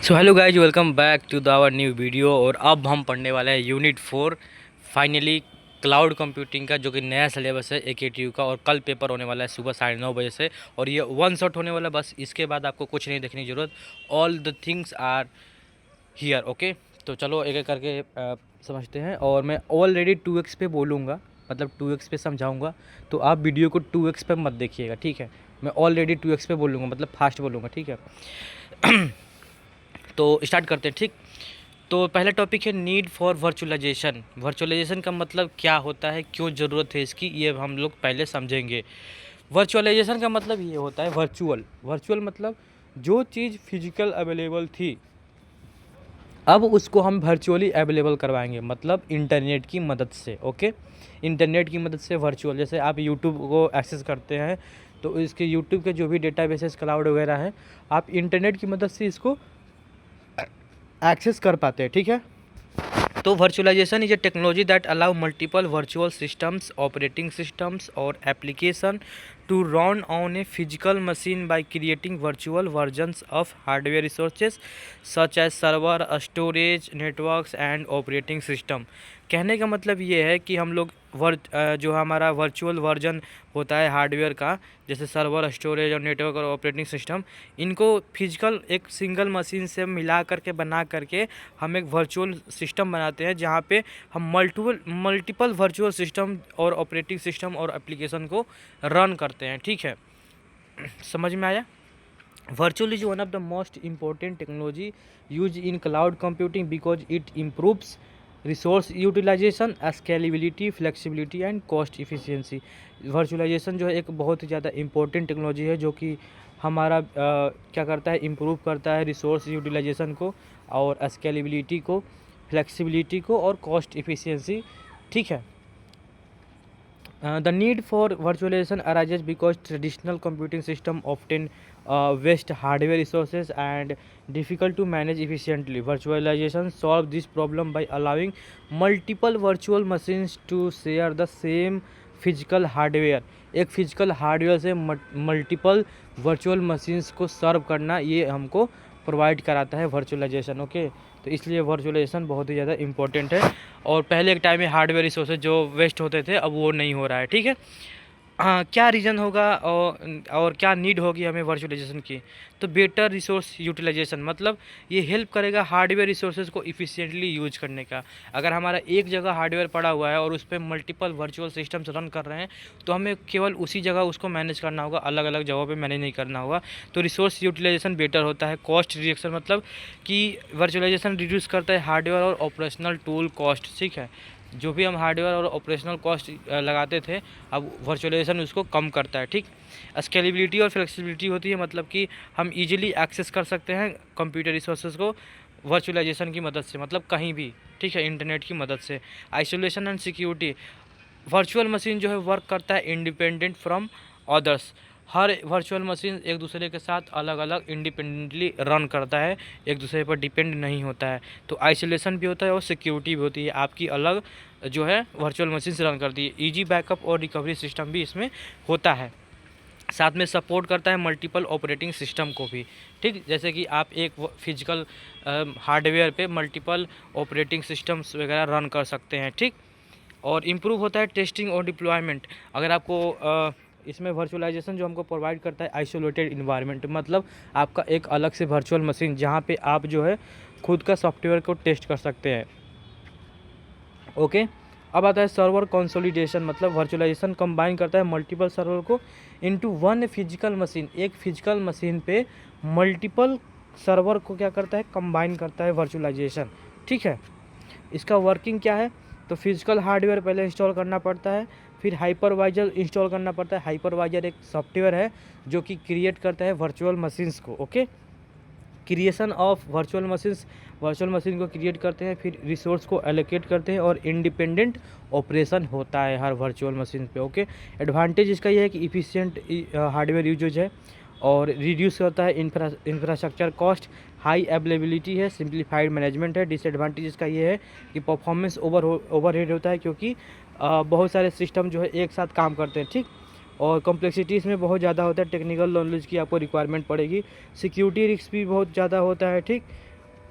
So hello guys, welcome back to the our new video. और अब हम पढ़ने वाले हैं यूनिट 4 फाइनली क्लाउड कंप्यूटिंग का, जो कि नया सिलेबस है AKTU का। और कल पेपर होने वाला है सुबह 9:30 बजे से, और ये वन शॉट होने वाला है बस। इसके बाद आपको कुछ नहीं देखने की ज़रूरत। All the things are here. Okay, तो चलो एक एक करके समझते हैं। और मैं ऑलरेडी 2x पे बोलूँगा, मतलब 2x पे समझाऊँगा, तो आप वीडियो को 2x पे मत देखिएगा, ठीक है। मैं ऑलरेडी 2x पे बोलूँगा, मतलब फास्ट बोलूँगा, ठीक है। तो स्टार्ट करते हैं, ठीक। तो पहला टॉपिक है नीड फॉर वर्चुअलाइजेशन। वर्चुअलाइजेशन का मतलब क्या होता है, क्यों ज़रूरत है इसकी, ये हम लोग पहले समझेंगे। वर्चुअलाइजेशन का मतलब ये होता है वर्चुअल। वर्चुअल मतलब जो चीज़ फिजिकल अवेलेबल थी, अब उसको हम वर्चुअली अवेलेबल करवाएंगे, मतलब इंटरनेट की मदद से। ओके, इंटरनेट की मदद से वर्चुअल। जैसे आप यूट्यूब को एक्सेस करते हैं, तो इसके यूट्यूब के जो भी डेटाबेसेस क्लाउड वगैरह हैं, आप इंटरनेट की मदद से इसको एक्सेस कर पाते हैं, ठीक है। तो virtualization is a technology that allow multiple virtual systems, operating systems और application to run on a physical machine by creating virtual versions of hardware resources such as server, storage, networks and operating system. कहने का मतलब ये है कि हम लोग जो हमारा वर्चुअल वर्जन होता है हार्डवेयर का, जैसे सर्वर, स्टोरेज और नेटवर्क और ऑपरेटिंग सिस्टम, इनको फिजिकल एक सिंगल मशीन से मिला करके बना करके हम एक वर्चुअल सिस्टम बनाते हैं, जहाँ पे हम मल्टीपल वर्चुअल सिस्टम और ऑपरेटिंग सिस्टम और एप्लीकेशन को रन करते हैं, ठीक है। समझ में आया? Virtual is one of the most important technology used in cloud computing because it improves resource utilization, scalability, flexibility and cost efficiency. Virtualization जो है एक बहुत ही ज़्यादा इम्पोर्टेंट टेक्नोलॉजी है, जो कि हमारा क्या करता है, इम्प्रूव करता है रिसोर्स यूटिलाइजेशन को और स्केलेबिलिटी को, फ्लेक्सिबिलिटी को और कॉस्ट इफ़िशियंसी, ठीक है। The need for virtualization arises because traditional computing system often waste hardware resources and difficult to manage efficiently. Virtualization solves this problem by allowing multiple virtual machines to share the same physical hardware. एक physical hardware से multiple virtual machines को सर्व करना, ये हमको provide कराता है virtualisation. Okay, तो इसलिए वर्चुअलाइजेशन बहुत ही ज़्यादा इंपॉर्टेंट है। और पहले एक टाइम में हार्डवेयर रिसोर्सेज जो वेस्ट होते थे, अब वो नहीं हो रहा है, ठीक है। हाँ, क्या रीज़न होगा और क्या नीड होगी हमें वर्चुअलाइजेशन की? तो बेटर रिसोर्स यूटिलाइजेशन, मतलब ये हेल्प करेगा हार्डवेयर रिसोर्सेज को इफ़िशिएंटली यूज करने का। अगर हमारा एक जगह हार्डवेयर पड़ा हुआ है और उस पर मल्टीपल वर्चुअल सिस्टम्स रन कर रहे हैं, तो हमें केवल उसी जगह उसको मैनेज करना होगा, अलग अलग जगहों पे मैनेज नहीं करना होगा। तो रिसोर्स यूटिलाइजेशन बेटर होता है। कॉस्ट रिडक्शन, मतलब कि वर्चुअलाइजेशन रिड्यूस करता है हार्डवेयर और ऑपरेशनल टूल कॉस्ट, ठीक है। जो भी हम हार्डवेयर और ऑपरेशनल कॉस्ट लगाते थे, अब वर्चुअलाइजेशन उसको कम करता है, ठीक। स्केलेबिलिटी और फ्लेक्सिबिलिटी होती है, मतलब कि हम इजीली एक्सेस कर सकते हैं कंप्यूटर रिसोर्सेज को वर्चुअलाइजेशन की मदद से, मतलब कहीं भी, ठीक है, इंटरनेट की मदद से। Isolation and security, virtual machine जो है वर्क करता है independent from others. Her virtual machine एक दूसरे के साथ अलग अलग इंडिपेंडेंटली रन करता है, एक दूसरे पर डिपेंड नहीं होता है। तो आइसोलेशन भी होता है और सिक्योरिटी भी होती है, आपकी अलग जो है वर्चुअल मशीन से रन करती है। ईजी बैकअप और रिकवरी सिस्टम भी इसमें होता है। साथ में सपोर्ट करता है मल्टीपल ऑपरेटिंग सिस्टम को भी, ठीक। जैसे कि आप एक फिजिकल हार्डवेयर पे मल्टीपल ऑपरेटिंग सिस्टम्स वगैरह रन कर सकते हैं, ठीक। और इम्प्रूव होता है टेस्टिंग और डिप्लॉयमेंट। अगर आपको इसमें वर्चुअलाइजेशन जो हमको प्रोवाइड करता है आइसोलेटेड इन्वायरमेंट, मतलब आपका एक अलग से वर्चुअल मशीन, जहाँ पे आप जो है खुद का सॉफ्टवेयर को टेस्ट कर सकते हैं। ओके, अब आता है सर्वर कंसोलिडेशन, मतलब वर्चुअलाइजेशन कंबाइन करता है मल्टीपल सर्वर को इनटू वन फिजिकल मशीन। एक फिजिकल मशीन पे मल्टीपल सर्वर को क्या करता है, कंबाइन करता है वर्चुअलाइजेशन, ठीक है। इसका वर्किंग क्या है? तो फिजिकल हार्डवेयर पहले इंस्टॉल करना पड़ता है, फिर हाइपरवाइजर इंस्टॉल करना पड़ता है। हाइपरवाइजर एक सॉफ्टवेयर है जो कि क्रिएट करता है वर्चुअल मशीन्स को। Okay, creation of virtual machines, virtual machine को क्रिएट करते हैं, फिर रिसोर्स को एलोकेट करते हैं और इंडिपेंडेंट ऑपरेशन होता है हर वर्चुअल मशीन पे। ओके, एडवांटेज इसका ये है कि इफ़िशिएंट हार्डवेयर यूजेज है और रिड्यूस करता है इंफ्रास्ट्रक्चर कॉस्ट, हाई अवेलेबिलिटी है, सिंप्लीफाइड मैनेजमेंट है। डिसएडवांटेज इसका ये है कि परफॉर्मेंस ओवरहेड होता है, क्योंकि बहुत सारे सिस्टम जो है एक साथ काम करते हैं, ठीक। और कॉम्प्लेक्सिटी इसमें बहुत ज़्यादा होता है, टेक्निकल नॉलेज की आपको रिक्वायरमेंट पड़ेगी। सिक्योरिटी रिस्क भी बहुत ज़्यादा होता है, ठीक।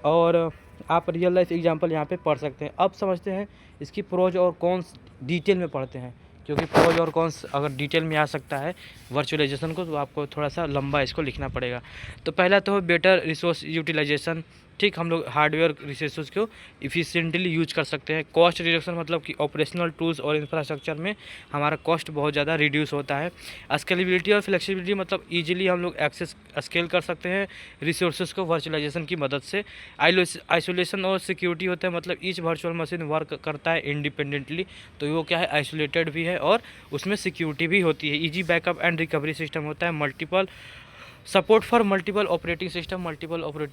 और आप रियल लाइफ एग्जांपल यहाँ पे पढ़ सकते हैं। अब समझते हैं इसकी प्रोज और कॉन्स डिटेल में पढ़ते हैं, क्योंकि प्रोज और कॉन्स अगर डिटेल में आ सकता है वर्चुअलाइजेशन को, तो आपको थोड़ा सा लंबा इसको लिखना पड़ेगा। तो पहला तो बेटर रिसोर्स यूटिलाइजेशन, ठीक, हम लोग हार्डवेयर रिसोर्स को इफ़िशिएंटली यूज कर सकते हैं। कॉस्ट रिडक्शन मतलब कि ऑपरेशनल टूल्स और इंफ्रास्ट्रक्चर में हमारा कॉस्ट बहुत ज़्यादा रिड्यूस होता है। स्केलेबिलिटी और फ्लेक्सिबिलिटी मतलब इजीली हम लोग एक्सेस स्केल कर सकते हैं रिसोर्सेज को वर्चुअलाइजेशन की मदद से। आइसोलेशन और सिक्योरिटी होता है, मतलब ईच वर्चुअल मशीन वर्क करता है इंडिपेंडेंटली, तो वो क्या है, आइसोलेटेड भी है और उसमें सिक्योरिटी भी होती है। Easy backup and recovery system होता है। Multiple support for multiple operating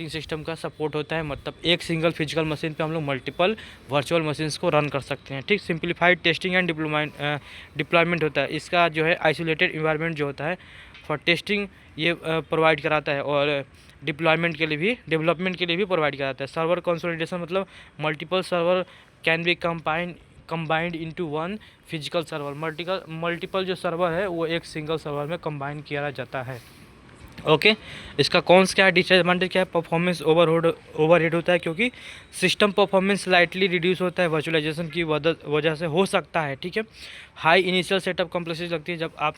system का सपोर्ट होता है, मतलब एक सिंगल फिजिकल मशीन पे हम लोग मल्टीपल वर्चुअल मशीन्स को रन कर सकते हैं, ठीक। सिंप्लीफाइड टेस्टिंग एंड डिप्लॉयमेंट होता है। इसका जो है आइसोलेटेड इन्वायरमेंट जो होता है फॉर टेस्टिंग ये प्रोवाइड कराता है, और डिप्लॉयमेंट के लिए भी, डेवलपमेंट के लिए भी प्रोवाइड कराता है। सर्वर कंसोलिडेशन मतलब multiple server can be combined into one physical server. Multiple जो सर्वर है वो एक सिंगल सर्वर में कंबाइन किया जाता है। ओके इसका कौन्स क्या है, डिसएडवांटेज क्या है, परफॉर्मेंस ओवरहेड होता है, क्योंकि सिस्टम परफॉर्मेंस स्लाइटली रिड्यूस होता है वर्चुअलाइजेशन की वजह से, हो सकता है, ठीक है। हाई इनिशियल सेटअप कॉम्प्लेक्सिटी लगती है, जब आप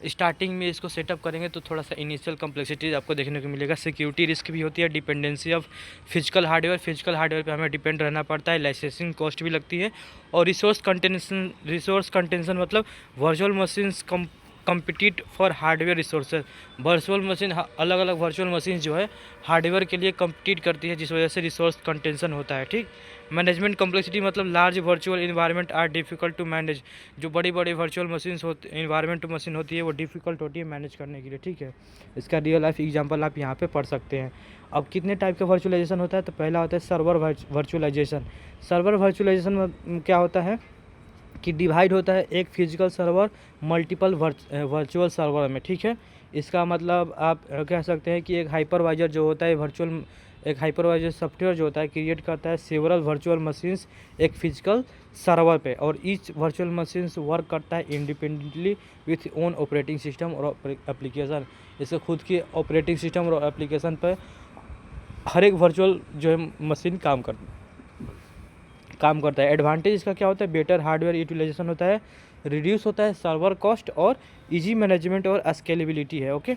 स्टार्टिंग में इसको सेटअप करेंगे तो थोड़ा सा इनिशियल कॉम्प्लेक्सिटी आपको देखने को मिलेगा। सिक्योरिटी रिस्क भी होती है, डिपेंडेंसी ऑफ फिजिकल हार्डवेयर पे हमें डिपेंड रहना पड़ता है, लाइसेंसिंग कॉस्ट भी लगती है। और रिसोर्स कंटेंशन मतलब virtual machines compete for hardware resources. Virtual machine अलग अलग वर्चुअल मशीन जो है हार्डवेयर के लिए कम्पिटिट करती है, जिस वजह से रिसोर्स कंटेंशन होता है, ठीक। मैनेजमेंट कम्प्लेक्सिटी मतलब large virtual environment are difficult to manage. जो बड़ी बड़ी वर्चुअल मशीन्स इन्वायरमेंट मशीन होती है वो डिफ़िकल्ट होती है मैनेज करने के लिए, ठीक है। इसका रियल लाइफ एग्जांपल आप यहाँ पे पढ़ सकते हैं। अब कितने टाइप का वर्चुअलाइजेशन होता है, तो पहला होता है सर्वर वर्चुअलाइजेशन। सर्वर वर्चुअलाइजेशन में क्या होता है कि डिवाइड होता है एक physical server multiple virtual server में, ठीक है। इसका मतलब आप कह सकते हैं कि एक हाइपरवाइजर जो होता है एक हाइपरवाइजर सॉफ्टवेयर जो होता है क्रिएट करता है सेवरल वर्चुअल मशीन्स एक फिजिकल सर्वर पे, और ईच वर्चुअल मशीन्स वर्क करता है independently with own operating system और एप्लीकेशन। इसके खुद की ऑपरेटिंग सिस्टम और एप्लीकेशन पर हर एक वर्चुअल जो है मशीन काम करता है। एडवांटेज इसका क्या होता है, बेटर हार्डवेयर यूटिलाइजेशन होता है, रिड्यूस होता है सर्वर कॉस्ट, और इजी मैनेजमेंट और स्केलेबिलिटी है। ओके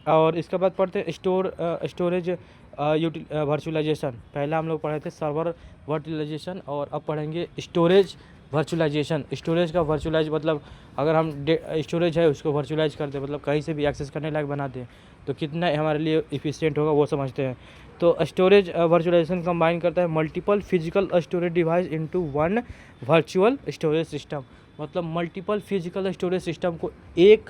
और इसके बाद पढ़ते हैं स्टोरेज वर्चुअलाइजेशन। पहला हम लोग पढ़े थे सर्वर वर्चुअलाइजेशन, और अब पढ़ेंगे स्टोरेज वर्चुअलाइजेशन। स्टोरेज का वर्चुअलाइज मतलब अगर हम स्टोरेज है उसको वर्चुअलाइज करते हैं, मतलब कहीं से भी एक्सेस करने लायक बनाते हैं, तो कितना हमारे लिए इफिशिएंट होगा वो समझते हैं। तो स्टोरेज वर्चुअलाइजेशन कंबाइन करता है multiple physical storage device into one virtual storage system. मतलब मल्टीपल फिजिकल स्टोरेज सिस्टम को एक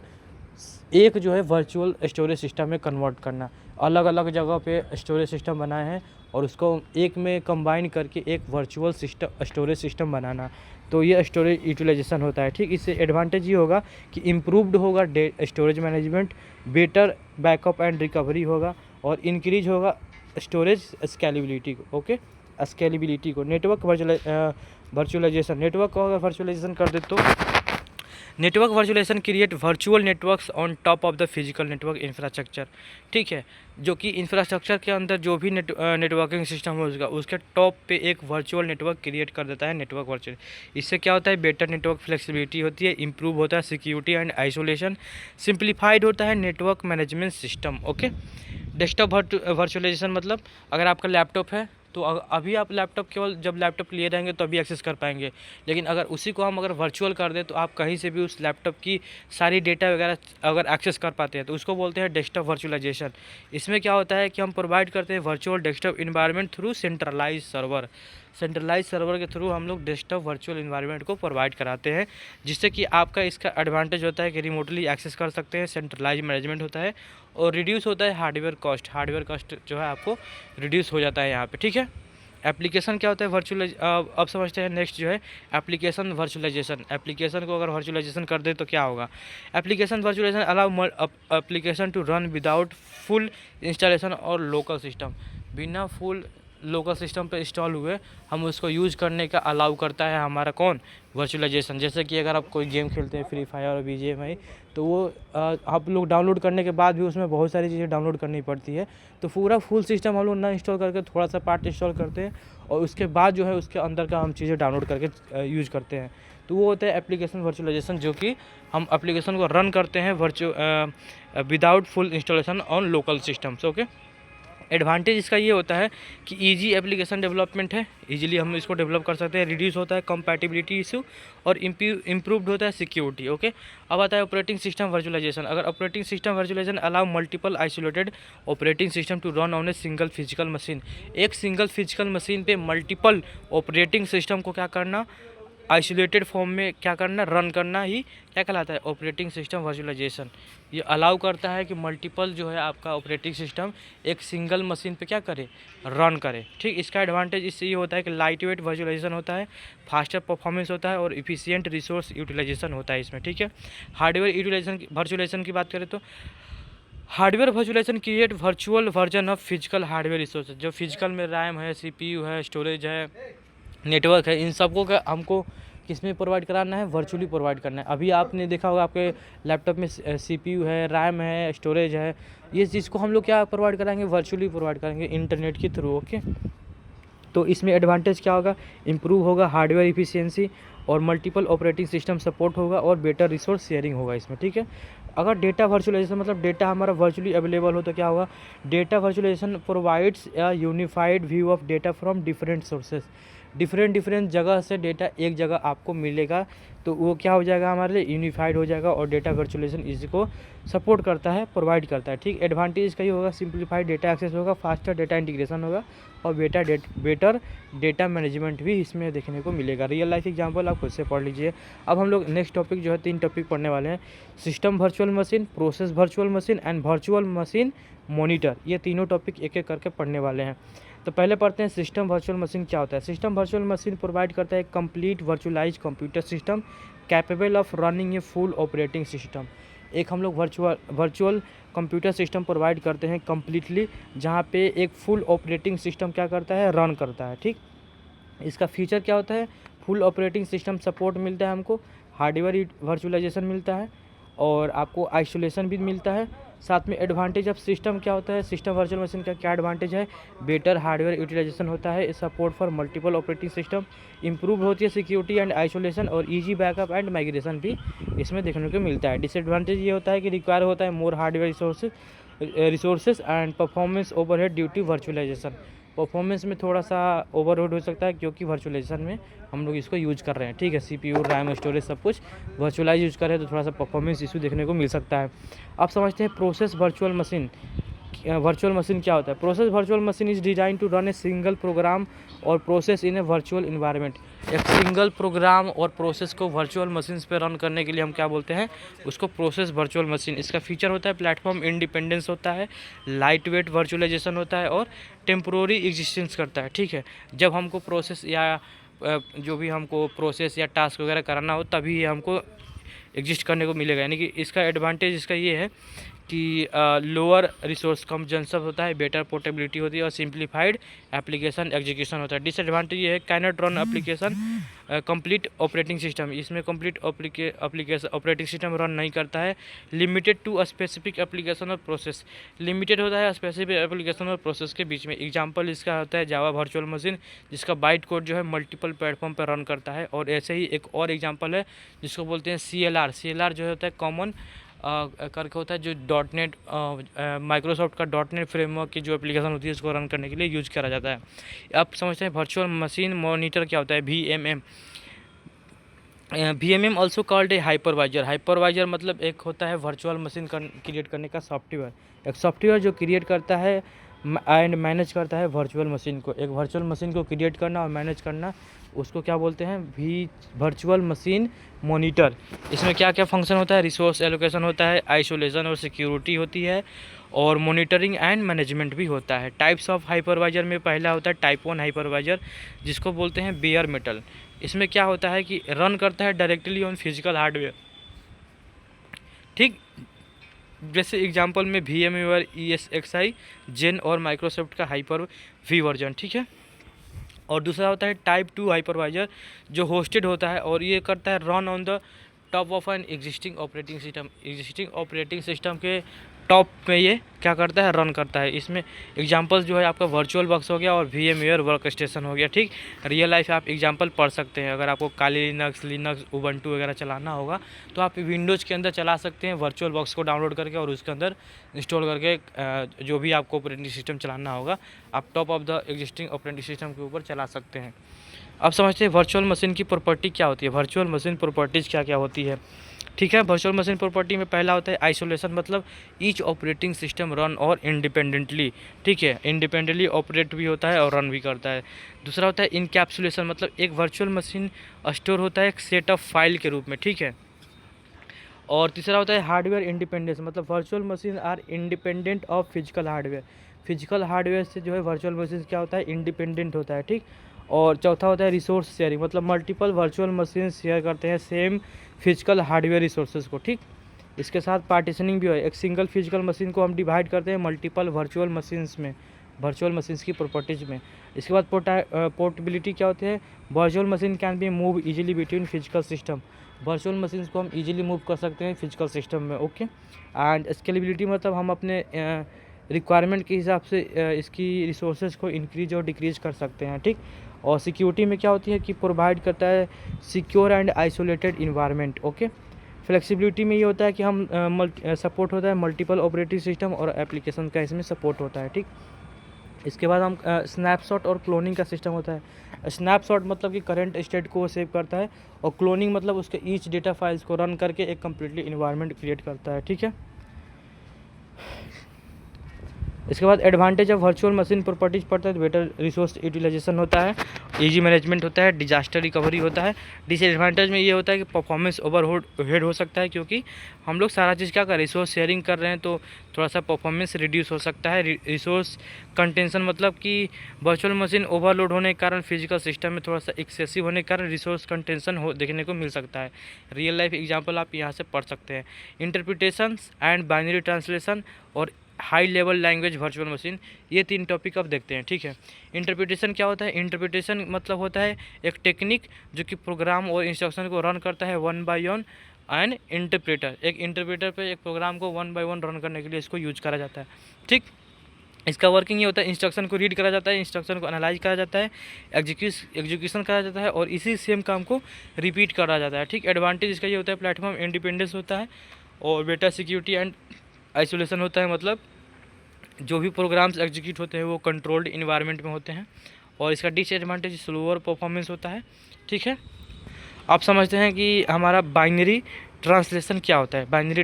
जो है वर्चुअल स्टोरेज सिस्टम में कन्वर्ट करना। अलग अलग जगह पे स्टोरेज सिस्टम बनाए हैं और उसको एक में कंबाइन करके एक वर्चुअल स्टोरेज सिस्टम बनाना, तो ये स्टोरेज यूटिलाइजेशन होता है, ठीक। इससे एडवांटेज ये होगा कि इम्प्रूव्ड होगा storage management, better backup and recovery होगा, और इंक्रीज होगा स्टोरेज स्केलेबिलिटी को। ओके स्केलेबिलिटी को। नेटवर्क वर्चुअलाइजेशन, नेटवर्क को अगर वर्चुअलाइजेशन कर दे तो network virtualization create virtual networks on top of the physical network infrastructure, ठीक है। जो कि इंफ्रास्ट्रक्चर के अंदर जो भी नेटवर्किंग सिस्टम है उसके टॉप पे एक वर्चुअल नेटवर्क क्रिएट कर देता है नेटवर्क वर्चुअल। इससे क्या होता है, बेटर नेटवर्क फ्लेक्सिबिलिटी होती है, इंप्रूव होता है सिक्योरिटी एंड आइसोलेशन, सिंप्लीफाइड होता है network management system. Okay desktop virtualization मतलब अगर आपका लैपटॉप है तो अभी आप लैपटॉप केवल जब लैपटॉप लिए रहेंगे तो अभी एक्सेस कर पाएंगे, लेकिन अगर उसी को हम अगर वर्चुअल कर दें तो आप कहीं से भी उस लैपटॉप की सारी डेटा वगैरह अगर एक्सेस कर पाते हैं, तो उसको बोलते हैं डेस्कटॉप वर्चुअलाइजेशन। इसमें क्या होता है कि हम प्रोवाइड करते हैं virtual desktop environment through centralize server के थ्रू हम लोग डेस्कटॉप वर्चुअल इन्वायरमेंट को प्रोवाइड कराते हैं, जिससे कि आपका इसका एडवांटेज होता है कि रिमोटली एक्सेस कर सकते हैं, सेंट्रलाइज मैनेजमेंट होता है, और रिड्यूस होता है हार्डवेयर कॉस्ट जो है आपको रिड्यूस हो जाता है यहाँ पे, ठीक है। एप्लीकेशन क्या होता है वर्चुअलाइज, अब समझते हैं नेक्स्ट जो है एप्लीकेशन वर्चुअलाइजेशन। एप्लीकेशन को अगर वर्चुअलाइजेशन कर दे तो क्या होगा, application virtualization allow application to run without full installation और लोकल सिस्टम। बिना फुल लोकल सिस्टम पे इंस्टॉल हुए हम उसको यूज़ करने का अलाउ करता है हमारा कौन, वर्चुअलाइजेशन। जैसे कि अगर आप कोई गेम खेलते हैं फ्री फायर और BGMI, तो वो आप लोग डाउनलोड करने के बाद भी उसमें बहुत सारी चीज़ें डाउनलोड करनी पड़ती है। तो पूरा फुल सिस्टम हम लोग ना इंस्टॉल करके थोड़ा सा पार्ट इंस्टॉल करते हैं और उसके बाद जो है उसके अंदर का हम चीज़ें डाउनलोड करके यूज़ करते हैं। तो वो होता है एप्लीकेशन वर्चुअलाइजेशन, जो कि हम एप्लीकेशन को रन करते हैं without full installation on local systems. Okay, advantage इसका ये होता है कि इजी एप्लीकेशन डेवलपमेंट है, इजीली हम इसको डेवलप कर सकते हैं, रिड्यूस होता है कंपैटिबिलिटी इशू और इम्प्रूव्ड होता है सिक्योरिटी। ओके, अब आता है ऑपरेटिंग सिस्टम वर्चुअलाइजेशन। अगर operating system virtualization allow multiple isolated operating system to run on a single physical machine. एक सिंगल फिजिकल मशीन पे मल्टीपल ऑपरेटिंग सिस्टम को क्या करना, आइसोलेटेड फॉर्म में क्या करना, रन करना ही क्या कहलाता है, ऑपरेटिंग सिस्टम वर्चुअलाइजेशन। ये अलाउ करता है कि मल्टीपल जो है आपका ऑपरेटिंग सिस्टम एक सिंगल मशीन पे क्या करे, रन करे। ठीक, इसका एडवांटेज इससे ये होता है कि लाइट वेट वर्चुअलाइजेशन होता है, फास्टर परफॉर्मेंस होता है और इफिशियंट रिसोर्स यूटिलाइजेशन होता है इसमें। ठीक है, हार्डवेयर यूटिलाइजेशन वर्चुअलाइजेशन की बात करें तो hardware virtualization create virtual version of physical hardware resources. जो फिजिकल में रैम है, CPU है, स्टोरेज है, नेटवर्क है, इन सबको का हमको किस में प्रोवाइड कराना है, वर्चुअली प्रोवाइड करना है। अभी आपने देखा होगा आपके लैपटॉप में CPU है, रैम है, स्टोरेज है, ये चीज़ को हम लोग क्या प्रोवाइड कराएंगे, वर्चुअली प्रोवाइड करेंगे इंटरनेट के थ्रू। ओके, तो इसमें एडवांटेज क्या होगा, इम्प्रूव होगा हार्डवेयर इफिशियंसी और मल्टीपल ऑपरेटिंग सिस्टम सपोर्ट होगा और बेटर रिसोर्स शेयरिंग होगा इसमें। ठीक है, अगर डेटा वर्चुअलाइजेशन मतलब डेटा हमारा वर्चुअली अवेलेबल हो तो क्या होगा, data virtualization provides a unified view of data from different sources. Different जगह से डेटा एक जगह आपको मिलेगा, तो वो क्या हो जाएगा, हमारे लिए यूनिफाइड हो जाएगा और डेटा वर्चुअलाइजेशन इसको सपोर्ट करता है, प्रोवाइड करता है। ठीक, एडवांटेज इसका ये होगा, सिंप्लीफाइड डेटा एक्सेस होगा, फास्टर डेटा इंटीग्रेशन होगा और बेटर डेटा मैनेजमेंट भी इसमें देखने को मिलेगा। रियल लाइफ एग्जांपल आप खुद से पढ़ लीजिए। अब हम लोग नेक्स्ट टॉपिक जो है 3 टॉपिक पढ़ने वाले हैं, system virtual machine, process virtual machine and virtual machine monitor. ये तीनों टॉपिक एक एक करके पढ़ने वाले हैं। तो पहले पढ़ते हैं सिस्टम वर्चुअल मशीन क्या होता है। सिस्टम वर्चुअल मशीन प्रोवाइड करता है complete virtualise computer system capable of running a full operating system. एक हम लोग वर्चुअल कंप्यूटर सिस्टम प्रोवाइड करते हैं कम्प्लीटली, जहाँ पे एक फुल ऑपरेटिंग सिस्टम क्या करता है, रन करता है। ठीक, इसका फीचर क्या होता है, फुल ऑपरेटिंग सिस्टम सपोर्ट मिलता है हमको, हार्डवेयर वर्चुअलाइजेशन मिलता है और आपको आइसोलेशन भी मिलता है। साथ में एडवांटेज ऑफ सिस्टम क्या होता है, सिस्टम वर्चुअल मशीन का क्या एडवांटेज है, बेटर हार्डवेयर यूटिलाइजेशन होता है, support for multiple operating system, improve होती है सिक्योरिटी एंड आइसोलेशन और इजी बैकअप एंड माइग्रेशन भी इसमें देखने को मिलता है। डिसएडवांटेज ये होता है कि रिक्वायर होता है more hardware resources and performance overhead due to virtualization. Performance में थोड़ा सा ओवरलोड हो सकता है क्योंकि वर्चुअलाइजेशन में हम लोग इसको यूज़ कर रहे हैं। ठीक है, CPU, रैम, स्टोरेज सब कुछ वर्चुअलाइज यूज़ कर रहे हैं तो थोड़ा सा परफॉर्मेंस इशू देखने को मिल सकता है। अब समझते हैं process virtual machine. Virtual machine क्या होता है। Process virtual machine is design to run a single program और process in a virtual environment. एक सिंगल प्रोग्राम और प्रोसेस को वर्चुअल मशीन पे रन करने के लिए हम क्या बोलते हैं, उसको प्रोसेस वर्चुअल मशीन। इसका फीचर होता है प्लेटफॉर्म इंडिपेंडेंस होता है, लाइट वेट वर्चुअलाइजेशन होता है और टेम्पोररी एग्जिस्टेंस करता है। ठीक है, जब हमको प्रोसेस या जो भी हमको प्रोसेस या टास्क वगैरह कराना हो तभी हमको एग्जिस्ट करने को मिलेगा। यानी कि इसका एडवांटेज इसका ये है कि लोअर रिसोर्स कंजम्पशन होता है, बेटर पोर्टेबिलिटी होती है और सिंप्लीफाइड एप्लीकेशन एग्जीक्यूशन होता है। डिसएडवांटेज ये है cannot run application complete operating system, इसमें complete application operating system run नहीं करता है। Limited to a specific application और प्रोसेस, लिमिटेड होता है स्पेसिफिक एप्लीकेशन और प्रोसेस के बीच में। एग्जांपल इसका होता है जावा वर्चुअल मशीन, जिसका बाइट कोड जो है मल्टीपल प्लेटफॉर्म पर रन करता है। और ऐसे ही एक और एग्जांपल है जिसको बोलते हैं CLR जो होता है कॉमन करके होता है, जो .NET माइक्रोसॉफ्ट का .NET फ्रेमवर्क की जो एप्लीकेशन होती है उसको रन करने के लिए यूज करा जाता है। अब समझते हैं वर्चुअल मशीन मॉनिटर क्या होता है, VMM। VMM also called a hypervisor. Hypervisor मतलब एक होता है वर्चुअल मशीन क्रिएट करने का सॉफ्टवेयर, एक सॉफ्टवेयर जो क्रिएट करता है एंड मैनेज करता है वर्चुअल मशीन को। एक वर्चुअल मशीन को क्रिएट करना और मैनेज करना उसको क्या बोलते हैं, वर्चुअल मशीन मॉनिटर। इसमें क्या क्या फंक्शन होता है, रिसोर्स एलोकेशन होता है, आइसोलेशन और सिक्योरिटी होती है और मॉनिटरिंग एंड मैनेजमेंट भी होता है। टाइप्स ऑफ हाइपरवाइजर में पहला होता है टाइप 1 हाइपरवाइजर, जिसको बोलते हैं बेयर मेटल। इसमें क्या होता है कि रन करता है डायरेक्टली ऑन फिजिकल हार्डवेयर। ठीक, जैसे एग्जांपल में VMware ESXi जेन और माइक्रोसॉफ्ट का हाइपर वी वर्जन, ठीक है। और दूसरा होता है टाइप 2 हाइपरवाइजर जो होस्टेड होता है और ये करता है run on the top of an existing operating system के टॉप पे ये क्या करता है, रन करता है। इसमें एग्जांपल्स जो है आपका वर्चुअल बॉक्स हो गया और VMware वर्क स्टेशन हो गया, ठीक। रियल लाइफ आप एग्जांपल पढ़ सकते हैं। अगर आपको काली लिनक्स उबंटू वगैरह चलाना होगा तो आप विंडोज़ के अंदर चला सकते हैं वर्चुअल बॉक्स को डाउनलोड करके और उसके अंदर इंस्टॉल करके जो भी आपको ऑपरेटिंग सिस्टम चलाना होगा आप top of the existing operating system के ऊपर चला सकते हैं। अब समझते हैं वर्चुअल मशीन की प्रॉपर्टी क्या होती है, वर्चुअल मशीन प्रॉपर्टीज़ क्या क्या होती है, ठीक है। वर्चुअल मशीन प्रॉपर्टी में पहला होता है आइसोलेशन, मतलब ईच ऑपरेटिंग सिस्टम रन और इंडिपेंडेंटली, ठीक है, इंडिपेंडेंटली ऑपरेट भी होता है और रन भी करता है। दूसरा होता है इनकैप्सुलेशन, मतलब एक वर्चुअल मशीन स्टोर होता है एक सेट ऑफ फाइल के रूप में, ठीक है। और तीसरा होता है हार्डवेयर इंडिपेंडेंस, मतलब virtual machine are independent of physical hardware, physical hardware से जो है वर्चुअल मशीन क्या होता है, इंडिपेंडेंट होता है, ठीक। और चौथा होता है रिसोर्स शेयरिंग, मतलब मल्टीपल वर्चुअल मशीन शेयर करते हैं सेम फिजिकल हार्डवेयर रिसोर्सेज को, ठीक। इसके साथ पार्टीशनिंग भी है, एक सिंगल फिजिकल मशीन को हम डिवाइड करते हैं मल्टीपल वर्चुअल मशीन्स में, वर्चुअल मशीन्स की प्रॉपर्टीज़ में। इसके बाद पोर्टेबिलिटी क्या होती है, virtual machine can be move easily between physical system, virtual machines को हम इजीली मूव कर सकते हैं फिजिकल सिस्टम में, ओके। एंड स्केलेबिलिटी, मतलब हम अपने रिक्वायरमेंट के हिसाब से इसकी रिसोर्सेज को इंक्रीज और डिक्रीज कर सकते हैं, ठीक। और सिक्योरिटी में क्या होती है कि प्रोवाइड करता है secure and isolated environment, okay. Flexibility में ये होता है कि हम सपोर्ट होता है मल्टीपल ऑपरेटिंग सिस्टम और एप्लीकेशन का इसमें सपोर्ट होता है, ठीक। इसके बाद हम स्नैपशॉट और क्लोनिंग का सिस्टम होता है। स्नैपशॉट मतलब कि करंट स्टेट को सेव करता है और क्लोनिंग मतलब उसके ईच डेटा फाइल्स को रन करके एक कम्प्लीटली इन्वायरमेंट क्रिएट करता है, ठीक है। इसके बाद advantage of virtual machine properties पड़ता है, बेटर रिसोर्स यूटिलाइजेशन होता है, इजी मैनेजमेंट होता है, डिजास्टर रिकवरी होता है। डिसएडवांटेज में ये होता है कि परफॉर्मेंस ओवरहेड हो सकता है, क्योंकि हम लोग सारा चीज़ क्या कर रिसोर्स शेयरिंग कर रहे हैं तो थोड़ा सा परफॉर्मेंस रिड्यूस हो सकता है। रिसोर्स कंटेंशन मतलब कि वर्चुअल मशीन ओवरलोड होने के कारण फिजिकल सिस्टम में थोड़ा सा एक्सेसिव होने के कारण रिसोर्स कंटेंशन हो देखने को मिल सकता है। रियल लाइफ एग्जाम्पल आप यहाँ से पढ़ सकते हैं। इंटरप्रिटेशन एंड बाइनरी ट्रांसलेशन और high level language virtual machine, ये 3 टॉपिक अब देखते हैं, ठीक है। इंटरप्रिटेशन क्या होता है, इंटरप्रिटेशन मतलब होता है एक टेक्निक जो कि प्रोग्राम और इंस्ट्रक्शन को रन करता है one by one. And interpreter, एक इंटरप्रेटर पे एक प्रोग्राम को वन बाय वन रन करने के लिए इसको यूज करा जाता है, ठीक। इसका वर्किंग ये होता है इंस्ट्रक्शन को रीड करा जाता है, इंस्ट्रक्शन को एनालाइज करा जाता है, एग्जीक्यूशन करा जाता है और इसी सेम काम को रिपीट करा जाता है, ठीक। एडवांटेज इसका ये होता है प्लेटफॉर्म इंडिपेंडेंस होता है और बेटर सिक्योरिटी एंड आइसोलेशन होता है, मतलब जो भी प्रोग्राम्स एग्जीक्यूट होते हैं वो कंट्रोल्ड इन्वायरमेंट में होते हैं। और इसका डिसएडवांटेज स्लोअर परफॉर्मेंस होता है, ठीक है। आप समझते हैं कि हमारा बाइनरी ट्रांसलेशन क्या होता है। बाइनरी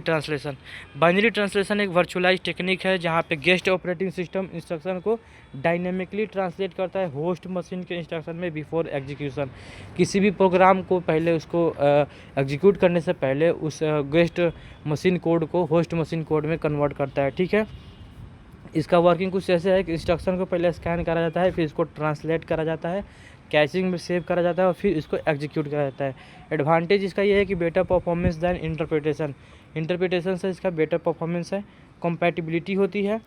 ट्रांसलेशन एक वर्चुअलाइज टेक्निक है जहाँ पे गेस्ट ऑपरेटिंग सिस्टम इंस्ट्रक्शन को डायनेमिकली ट्रांसलेट करता है होस्ट मशीन के इंस्ट्रक्शन में बिफोर एग्जीक्यूशन। किसी भी प्रोग्राम को पहले उसको एग्जीक्यूट करने से पहले उस गेस्ट मशीन कोड को होस्ट मशीन कोड में कन्वर्ट करता है, ठीक है। इसका वर्किंग कुछ ऐसे है कि इंस्ट्रक्शन को पहले स्कैन करा जाता है, फिर इसको ट्रांसलेट करा जाता है, कैशिंग में सेव करा जाता है और फिर इसको एग्जीक्यूट करा जाता है। एडवांटेज इसका ये है कि बेटर परफॉर्मेंस दैन इंटरप्रिटेशन से इसका बेटर परफॉर्मेंस है, कंपैटिबिलिटी होती है।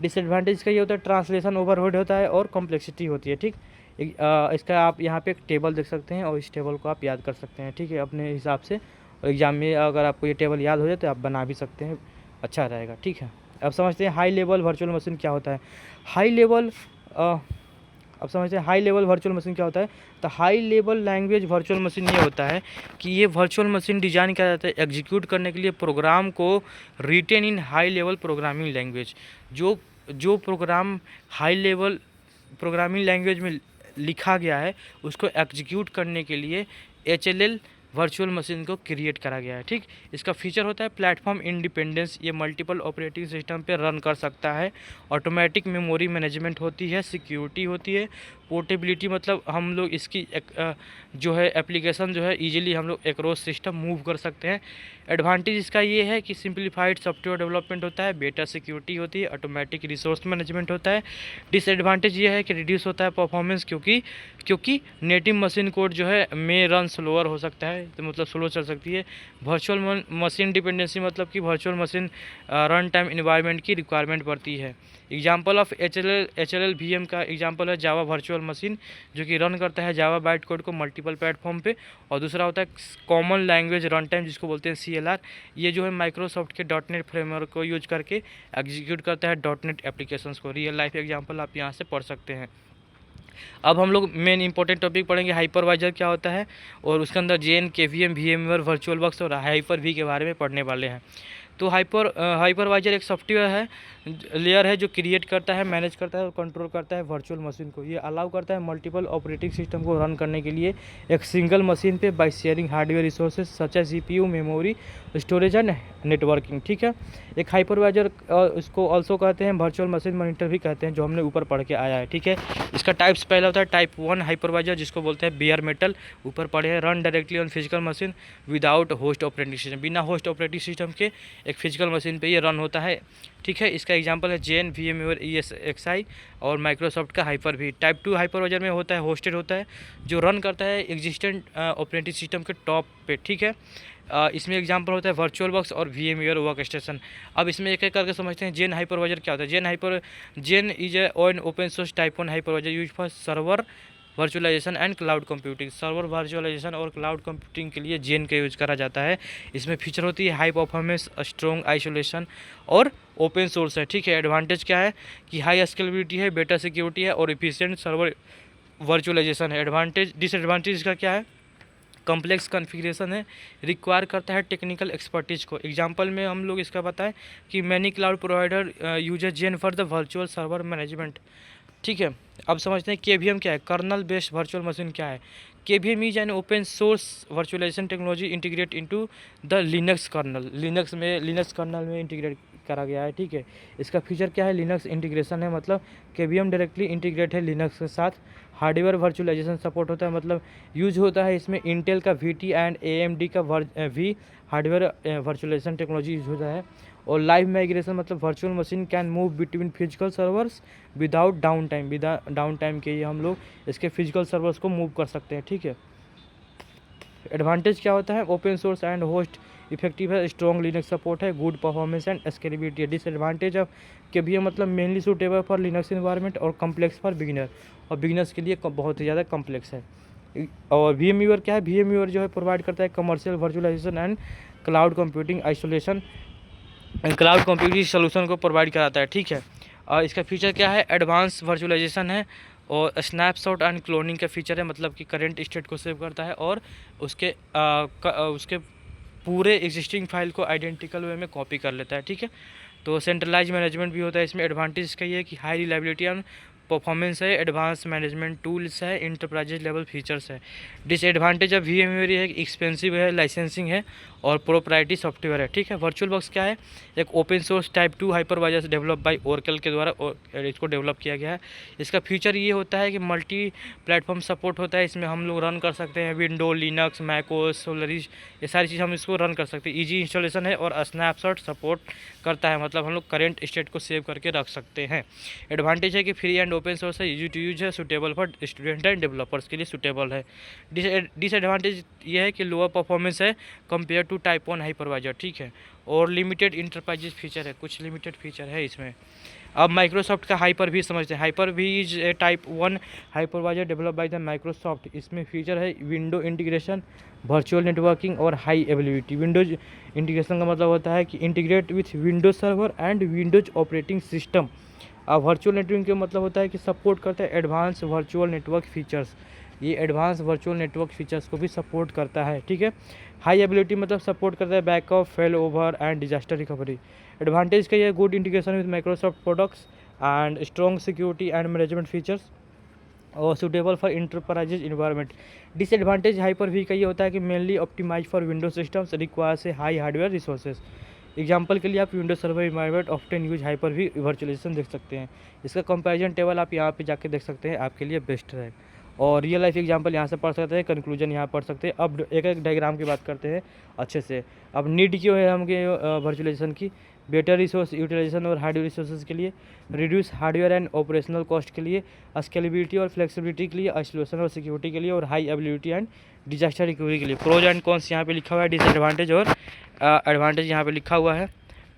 डिसएडवांटेज इसका ये होता है ट्रांसलेशन ओवरहेड होता है और कॉम्प्लेक्सिटी होती है, ठीक। इसका आप यहाँ पे एक टेबल देख सकते हैं और इस टेबल को आप याद कर सकते हैं, ठीक है, अपने हिसाब से। और एग्जाम में अगर आपको ये टेबल याद हो जाए तो आप बना भी सकते हैं, अच्छा रहेगा, ठीक है। अब समझते हैं हाई लेवल वर्चुअल मशीन क्या होता है। हाई लेवल वर्चुअल मशीन क्या होता है। तो high level language virtual machine ये होता है कि ये वर्चुअल मशीन डिज़ाइन किया जाता है एग्जीक्यूट करने के लिए प्रोग्राम को written in high level programming language. जो program high level programming language में लिखा गया है उसको एग्जीक्यूट करने के लिए HLL वर्चुअल मशीन को क्रिएट करा गया है, ठीक। इसका फीचर होता है प्लेटफॉर्म इंडिपेंडेंस, ये मल्टीपल ऑपरेटिंग सिस्टम पे रन कर सकता है, ऑटोमेटिक मेमोरी मैनेजमेंट होती है, सिक्योरिटी होती है, पोर्टेबिलिटी मतलब हम लोग इसकी जो है एप्लीकेशन जो है ईजिली हम लोग एक्रॉस सिस्टम मूव कर सकते हैं। एडवांटेज इसका ये है कि सिंप्लीफाइड सॉफ्टवेयर डेवलपमेंट होता है, बेटा सिक्योरिटी होती है, ऑटोमेटिक रिसोर्स मैनेजमेंट होता है। डिसएडवांटेज ये है कि रिड्यूस होता है परफॉर्मेंस, क्योंकि नेटिव मशीन कोड जो है में रन स्लोअर हो सकता है, तो मतलब स्लो चल सकती है। वर्चुअल मशीन डिपेंडेंसी मतलब कि virtual machine run time environment की रिक्वायरमेंट पड़ती है। Example of H L VM का एग्जाम्पल है जावा वर्चुअल मशीन, जो कि रन करता है जावा बाइट कोड को मल्टीपल प्लेटफॉर्म पे। और दूसरा होता है कॉमन लैंग्वेज रन टाइम, जिसको बोलते हैं CLR। ये जो है माइक्रोसॉफ्ट के .NET फ्रेमवर्क को यूज करके एग्जीक्यूट करता है .NET एप्लीकेशंस को। रियल लाइफ एग्जाम्पल आप यहाँ से पढ़ सकते हैं। अब हम लोग मेन इंपॉर्टेंट टॉपिक पढ़ेंगे हाइपरवाइजर क्या होता है, और उसके अंदर JN, KVM, VMware, वर्चुअलबॉक्स और हाइपर-V के बारे में पढ़ने वाले हैं। तो हाइपरवाइजर एक सॉफ्टवेयर है, लेयर है, जो क्रिएट करता है, मैनेज करता है और कंट्रोल करता है वर्चुअल मशीन को। ये अलाउ करता है मल्टीपल ऑपरेटिंग सिस्टम को रन करने के लिए एक सिंगल मशीन पे by sharing hardware resources such as CPU, memory, storage and networking. ठीक है, एक हाइपरवाइजर इसको ऑल्सो कहते हैं वर्चुअल मशीन मॉनिटर भी कहते हैं, जो हमने ऊपर पढ़ के आया है। ठीक है, इसका टाइप्स पहला होता है टाइप 1 हाइपरवाइजर, जिसको बोलते हैं बेयर मेटल, ऊपर पढ़े हैं। Run directly on physical machine without host operating system, बिना होस्ट ऑपरेटिंग सिस्टम के एक फिजिकल मशीन पे ये रन होता है। ठीक है, इसका एग्जांपल है JN, VMware, ESXi और माइक्रोसॉफ्ट का हाइपर-V। टाइप 2 हाइपरवाइजर में होता है होस्टेड होता है, जो रन करता है एग्जिस्टेंट ऑपरेटिंग सिस्टम के टॉप पे। ठीक है, इसमें एग्जांपल होता है वर्चुअलबॉक्स और VMware वर्कस्टेशन। अब इसमें एक एक करके समझते हैं जेन हाइपरवाइजर क्या होता है। Xen is an open source type 1 hypervisor use for server virtualization and cloud computing. Server virtualization और क्लाउड कंप्यूटिंग के लिए जेन का यूज करा जाता है। इसमें फीचर होती है हाई परफॉर्मेंस, स्ट्रॉन्ग आइसोलेशन और ओपन सोर्स है। ठीक है, एडवांटेज क्या है कि हाई स्केलेबिलिटी है, बेटा सिक्योरिटी है और एफिशिएंट सर्वर वर्चुअलाइजेशन है। डिसएडवांटेज इसका क्या है, कॉम्प्लेक्स कॉन्फ़िगरेशन है, रिक्वायर करता है टेक्निकल एक्सपर्टीज को। एग्जांपल में हम लोग इसका बताएं कि many cloud provider uses Xen for the virtual server management. ठीक है, अब समझते हैं KVM क्या है, कर्नल बेस्ड वर्चुअल मशीन क्या है। KVM is an open source virtualization technology integrate into the Linux kernel. Linux kernel में इंटीग्रेट करा गया है। ठीक है, इसका फीचर क्या है, लिनक्स इंटीग्रेशन है, मतलब KVM डायरेक्टली इंटीग्रेट है लिनक्स के साथ। हार्डवेयर वर्चुअलाइजेशन सपोर्ट होता है, मतलब यूज होता है इसमें इंटेल का VT एंड AMD का V hardware virtualization technology use होता है। और लाइव माइग्रेशन मतलब virtual machine can move between physical servers without down time, बिना डाउन टाइम के ये हम लोग इसके फिजिकल सर्वर्स को मूव कर सकते हैं। ठीक है, एडवांटेज क्या होता है, open source and host effective है, स्ट्रॉन्ग लिनक्स सपोर्ट है, गुड परफॉर्मेंस एंड स्केलेबिलिटी है। डिसएडवांटेज ऑफ KVM मतलब mainly suitable for Linux environment और कम्प्लेक्स फॉर बिगिनर, और बिगिनर्स के लिए बहुत ही ज़्यादा कम्प्लेक्स है। और VMware क्या है, VMware जो है प्रोवाइड करता है commercial virtualization and cloud computing isolation, cloud computing solution को प्रोवाइड कराता है। ठीक है, और इसका फीचर क्या है, एडवांस वर्चुअलाइजेशन है और स्नैपशॉट एंड क्लोनिंग का फीचर है, मतलब कि करंट स्टेट को सेव करता है और उसके पूरे एग्जिस्टिंग फाइल को आइडेंटिकल वे में कॉपी कर लेता है। ठीक है, तो सेंट्रलाइज मैनेजमेंट भी होता है इसमें। एडवांटेज इसका ये है कि हाई रिलायबिलिटी एंड परफॉर्मेंस है, एडवांस मैनेजमेंट टूल्स है, इंटरप्राइजेज लेवल फीचर्स है। डिसएडवांटेज ऑफ VMware है कि एक्सपेंसिव है, लाइसेंसिंग है और प्रोप्राइटरी सॉफ्टवेयर है। ठीक है, वर्चुअलबॉक्स क्या है, एक open source type 2 hypervisor develop bye Oracle के द्वारा इसको डेवलप किया गया है। इसका फीचर ये होता है कि मल्टी प्लेटफॉर्म सपोर्ट होता है, इसमें हम लोग रन कर सकते हैं विंडो, लिनक्स, मैकओएस, सोलरिस, ये सारी चीज़ हम इसको रन कर सकते हैं। ईजी इंस्टॉलेशन है और स्नैपशॉट सपोर्ट करता है, मतलब हम लोग करेंट स्टेट को सेव करके रख सकते हैं। एडवांटेज है कि फ्री एंड ओपन सोर्स है, ईजी टू यूज है, suitable for student and developers के लिए सुटेबल है। डिसएडवांटेज ये है कि लोअर परफॉर्मेंस है कंपेयर टू टाइप 1 हाइपरवाइजर। ठीक है, और लिमिटेड इंटरप्राइजेज फीचर है, कुछ लिमिटेड फीचर है इसमें। अब माइक्रोसॉफ्ट का हाइपर-V समझते हैं। Hyper V is a type 1 hypervisor develop by the Microsoft. इसमें फीचर है विंडो इंटीग्रेशन, वर्चुअल नेटवर्किंग और हाई अवेलेबिलिटी। विंडोज इंटीग्रेशन का मतलब होता है कि integrate with Windows server and Windows operating system. अब वर्चुअल नेटवर्किंग का मतलब होता है कि सपोर्ट करता है एडवांस वर्चुअल नेटवर्क फीचर्स, ये एडवांस वर्चुअल नेटवर्क फीचर्स को भी सपोर्ट करता है। ठीक है, हाई एबिलिटी मतलब सपोर्ट करता है backup, fail over and disaster recovery. Advantage का ये good integration with Microsoft products and strong security and management features और suitable for enterprises environment. Disadvantage Hyper V का ये होता है कि mainly optimize for Windows systems, requires a high hardware resources. Example के लिए आप Windows server environment often use Hyper V virtualization देख सकते हैं। इसका कंपैरिजन टेबल आप यहाँ पे जाके देख सकते हैं, आपके लिए बेस्ट है। और रियल लाइफ एग्जांपल यहाँ से पढ़ सकते हैं, कंक्लूजन यहाँ पढ़ सकते हैं। अब एक एक डायग्राम की बात करते हैं अच्छे से। अब नीड क्यों है हमके वर्चुअलाइजेशन की? बेटर रिसोर्स यूटिलाइजेशन और हार्डवेयर रिसोर्सेज के लिए, reduce hardware and operational cost के लिए, स्केलेबिलिटी और फ्लेक्सिबिलिटी के लिए, आइसोलेशन और सिक्योरिटी के लिए, और high availability and disaster recovery के लिए। प्रोज एंड कॉन्स यहाँ पे लिखा हुआ है, डिसएडवांटेज और एडवांटेज यहाँ पे लिखा हुआ है।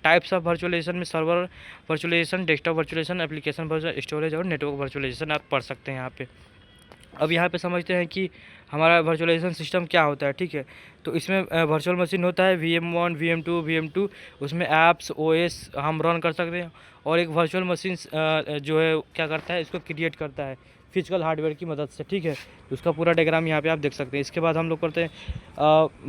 टाइप्स ऑफ वर्चुअलाइजेशन में server virtualization, desktop virtualization, application virtualization, storage और नेटवर्क वर्चुअलाइजेशन आप पढ़ सकते हैं यहाँ पे। अब यहाँ पे समझते हैं कि हमारा वर्चुअलाइजेशन सिस्टम क्या होता है, ठीक है। तो इसमें वर्चुअल मशीन होता है VM1, VM2, उसमें ऐप्स OS हम रन कर सकते हैं। और एक वर्चुअल मशीन जो है क्या करता है, इसको क्रिएट करता है फिजिकल हार्डवेयर की मदद से, ठीक है। तो उसका पूरा डायग्राम यहाँ पे आप देख सकते हैं। इसके बाद हम लोग करते हैं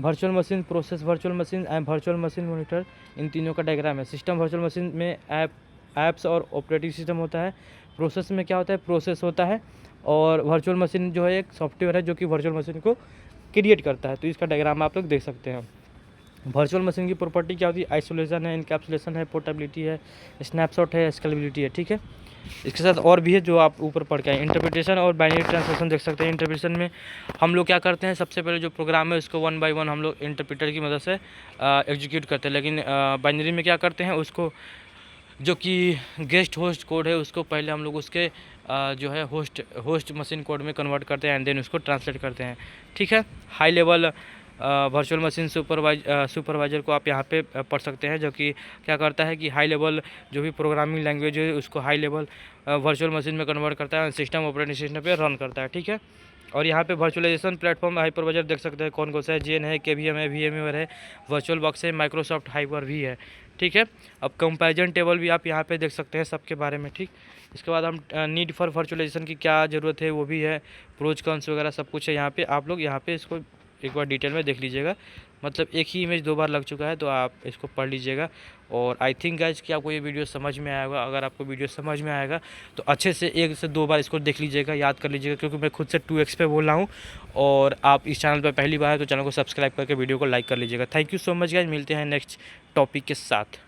virtual machine process, virtual machine and virtual machine monitor, इन तीनों का डायग्राम है। सिस्टम वर्चुअल मशीन में ऐप्स और ऑपरेटिंग सिस्टम होता है। प्रोसेस में क्या होता है, प्रोसेस होता है। और वर्चुअल मशीन जो है एक सॉफ्टवेयर है जो कि वर्चुअल मशीन को क्रिएट करता है। तो इसका डायग्राम आप लोग देख सकते हैं। वर्चुअल मशीन की प्रॉपर्टी क्या होती है, आइसोलेशन है, इनकैप्सुलेशन है, पोर्टेबिलिटी है, स्नैपशॉट है, स्केलेबिलिटी है, ठीक है। इसके साथ और भी है जो आप ऊपर पढ़ के आए। इंटरप्रिटेशन और बाइनरी ट्रांसलेशन देख सकते हैं। इंटरप्रिटेशन में हम लोग क्या करते हैं, सबसे पहले जो प्रोग्राम है उसको 1 बाय 1 हम लोग इंटरप्रेटर की मदद से एग्जीक्यूट करते हैं। लेकिन बाइनरी में क्या करते हैं, उसको जो कि गेस्ट होस्ट कोड है उसको पहले हम लोग उसके जो है होस्ट मशीन कोड में कन्वर्ट करते हैं एंड देन उसको ट्रांसलेट करते हैं, ठीक है। High level virtual machine supervisor को आप यहाँ पे पढ़ सकते हैं, जो कि क्या करता है कि हाई लेवल जो भी प्रोग्रामिंग लैंग्वेज है उसको हाई लेवल वर्चुअल मशीन में कन्वर्ट करता है, सिस्टम ऑपरेटिंग सिस्टम पे रन करता है, ठीक है। और यहाँ पे वर्चुअलाइजेशन प्लेटफॉर्म हाइपरवाइजर देख सकते हैं कौन कौन सा है, जेन है, KVM है, VMware है, वर्चुअल बॉक्स है, माइक्रोसॉफ्ट हाइपर भी है, ठीक है। अब कंपैरिजन टेबल भी आप यहाँ पे देख सकते हैं सबके बारे में, ठीक। इसके बाद हम नीड फॉर वर्चुअलाइजेशन की क्या ज़रूरत है वो भी है, प्रोज कॉन्स वगैरह सब कुछ है यहाँ पे। आप लोग यहाँ पे इसको एक बार डिटेल में देख लीजिएगा। मतलब एक ही इमेज 2 बार लग चुका है, तो आप इसको पढ़ लीजिएगा। और आई थिंक गाइज कि आपको ये वीडियो समझ में आएगा। अगर आपको वीडियो समझ में आएगा तो अच्छे से 1 से 2 बार इसको देख लीजिएगा, याद कर लीजिएगा, क्योंकि मैं खुद से 2x पे बोल रहा हूँ। और आप इस चैनल पर पहली बार है तो चैनल को सब्सक्राइब करके वीडियो को लाइक कर लीजिएगा। Thank you so much guys, मिलते हैं नेक्स्ट टॉपिक के साथ।